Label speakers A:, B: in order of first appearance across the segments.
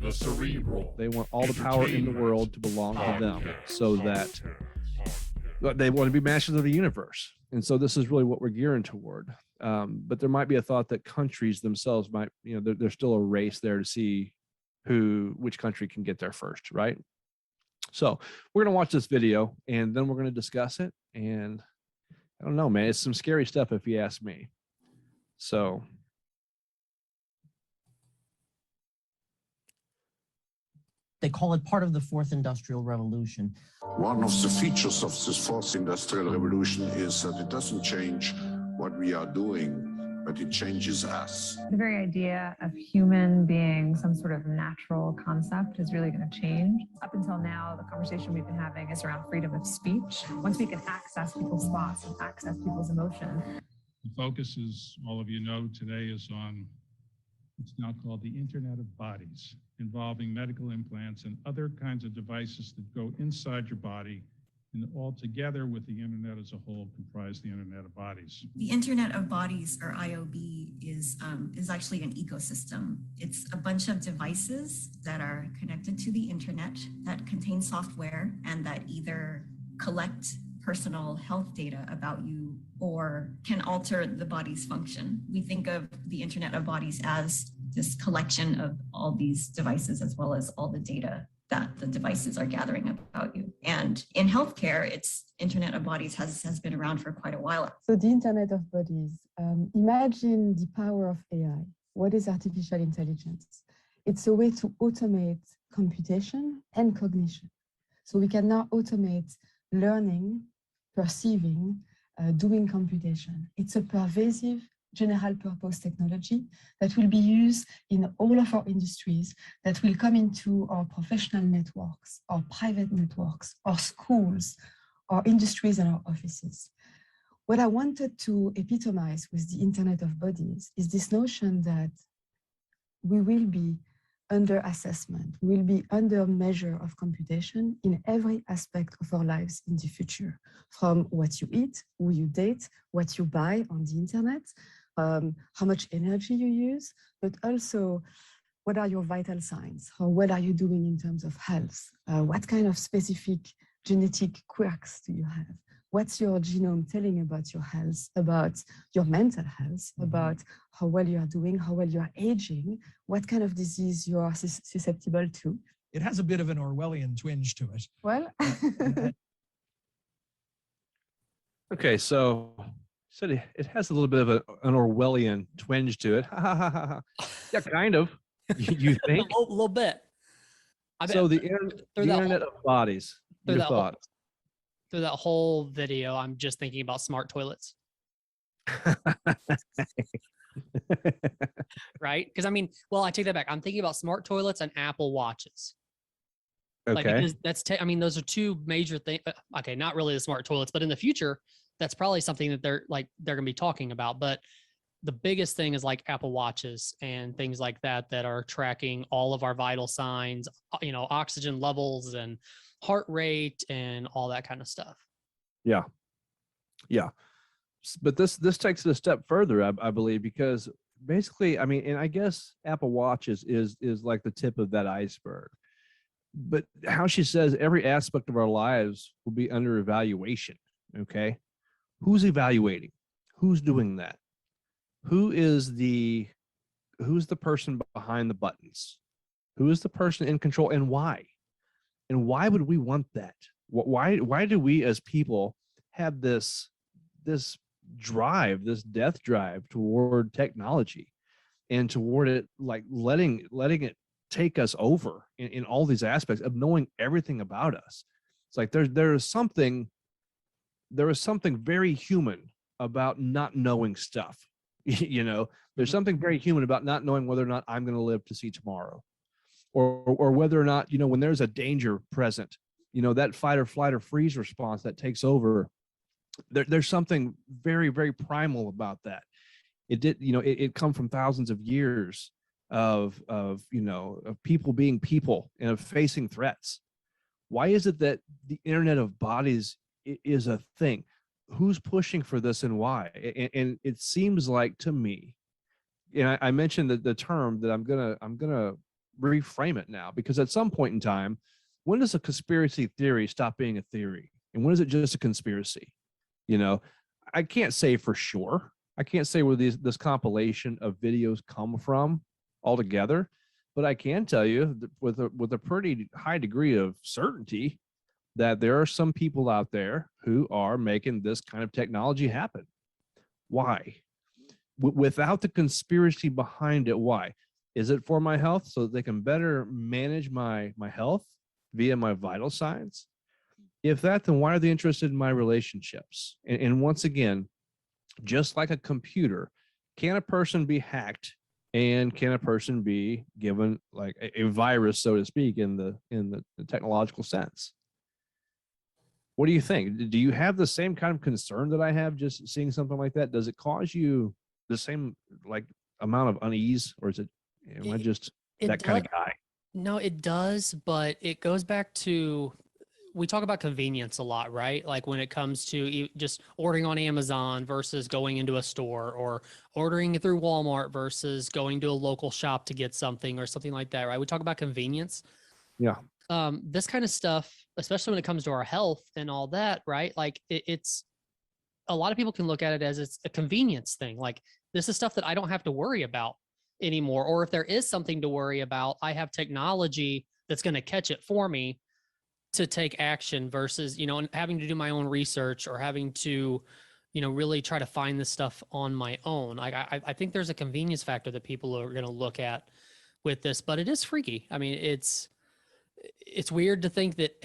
A: The cerebral.
B: They want all the power in the world to belong to them, so that they want to be masters of the universe. And so this is really what we're gearing toward. But there might be a thought that countries themselves might, there's still a race there to see which country can get there first, right? So we're going to watch this video and then we're going to discuss it. And I don't know, man, it's some scary stuff if you ask me. So.
C: They call it part of the fourth industrial revolution.
D: One of the features of this fourth industrial revolution is that it doesn't change what we are doing, but it changes us.
E: The very idea of human being some sort of natural concept is really going to change. Up until now, the conversation we've been having is around freedom of speech. Once we can access people's thoughts and access people's emotion.
F: The focus, as all of you know, today is on what's now called the Internet of Bodies, involving medical implants and other kinds of devices that go inside your body and all together with the Internet as a whole comprise the Internet of Bodies.
G: The Internet of Bodies, or IOB, is actually an ecosystem. It's a bunch of devices that are connected to the Internet that contain software and that either collect personal health data about you or can alter the body's function. We think of the Internet of Bodies as this collection of all these devices as well as all the data that the devices are gathering about you. And in healthcare, it's Internet of Bodies has been around for quite a while.
H: So the Internet of Bodies, imagine the power of AI. What is artificial intelligence? It's a way to automate computation and cognition. So we can now automate learning, perceiving, doing computation. It's a pervasive general purpose technology that will be used in all of our industries, that will come into our professional networks, our private networks, our schools, our industries and our offices. What I wanted to epitomize with the Internet of Bodies is this notion that we will be under assessment, we will be under measure of computation in every aspect of our lives in the future, from what you eat, who you date, what you buy on the internet, how much energy you use, but also what are your vital signs? How well are you doing in terms of health? What kind of specific genetic quirks do you have? What's your genome telling about your health, about your mental health, about how well you are doing, how well you are aging, what kind of disease you are susceptible to?
I: It has a bit of an Orwellian twinge to it.
H: Well,
B: Okay, so it has a little bit of an Orwellian twinge to it. Yeah, kind of. You think?
J: A little bit.
B: So the Internet of Bodies. Your thoughts?
J: Through that whole video, I'm just thinking about smart toilets. Right? Because I take that back. I'm thinking about smart toilets and Apple Watches.
B: Okay.
J: Like, that's those are two major things. Okay, not really the smart toilets, but in the future, that's probably something that they're going to be talking about. But the biggest thing is like Apple Watches and things like that are tracking all of our vital signs, oxygen levels and heart rate and all that kind of stuff. Yeah.
B: But this takes it a step further, I believe, because basically, and I guess Apple Watches is like the tip of that iceberg. But how she says every aspect of our lives will be under evaluation. Okay. Who's evaluating? Who's doing that? Who's the person behind the buttons? Who is the person in control, and why? And why would we want that? Why do we as people have this drive, this death drive toward technology and toward it, like letting it take us over in all these aspects of knowing everything about us? It's like there is something very human about not knowing stuff. There's something very human about not knowing whether or not I'm going to live to see tomorrow. Or whether or not, when there's a danger present, that fight or flight or freeze response that takes over, there's something very, very primal about that. It come from thousands of years of people being people and of facing threats. Why is it that the Internet of Bodies is a thing? Who's pushing for this and why? And it seems like to me, and I mentioned the term that I'm gonna reframe it now, because at some point in time, when does a conspiracy theory stop being a theory? And when is it just a conspiracy? You know, I can't say for sure. I can't say where this compilation of videos come from altogether, but I can tell you that with a pretty high degree of certainty that there are some people out there who are making this kind of technology happen. Why? Without the conspiracy behind it, why? Is it for my health so that they can better manage my health via my vital signs? If that, then why are they interested in my relationships? And once again, just like a computer, can a person be hacked, and can a person be given like a virus, so to speak, in the technological sense? What do you think? Do you have the same kind of concern that I have just seeing something like that? Does it cause you the same like amount of unease, or is it, am I just that kind of guy?
J: No, it does, but it goes back to, we talk about convenience a lot, right? Like when it comes to just ordering on Amazon versus going into a store, or ordering through Walmart versus going to a local shop to get something or something like that, right? We talk about convenience.
B: Yeah.
J: This kind of stuff, especially when it comes to our health and all that, right? Like it's a lot of people can look at it as it's a convenience thing. Like this is stuff that I don't have to worry about anymore. Or if there is something to worry about, I have technology that's going to catch it for me to take action, versus, you know, having to do my own research or having to, you know, really try to find this stuff on my own. I think there's a convenience factor that people are going to look at with this, but it is freaky. I mean, it's weird to think that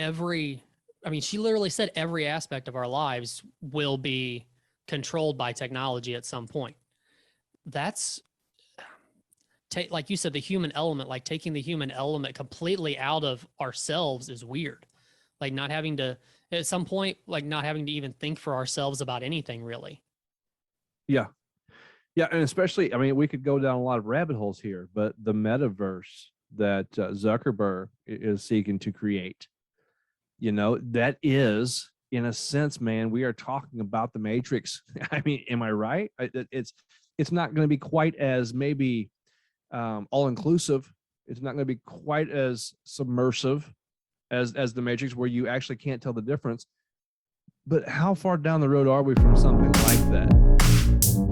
J: she literally said every aspect of our lives will be controlled by technology at some point. That's, like you said, the human element, like taking the human element completely out of ourselves is weird. Like not having to, at some point, like not having to even think for ourselves about anything really.
B: Yeah. Yeah. And especially, I mean, we could go down a lot of rabbit holes here, but the metaverse that Zuckerberg is seeking to create, you know, that is, in a sense, man, we are talking about the Matrix. I mean, am I right? It's not going to be quite as maybe all inclusive. It's not going to be quite as submersive as the Matrix, where you actually can't tell the difference. But how far down the road are we from something like that?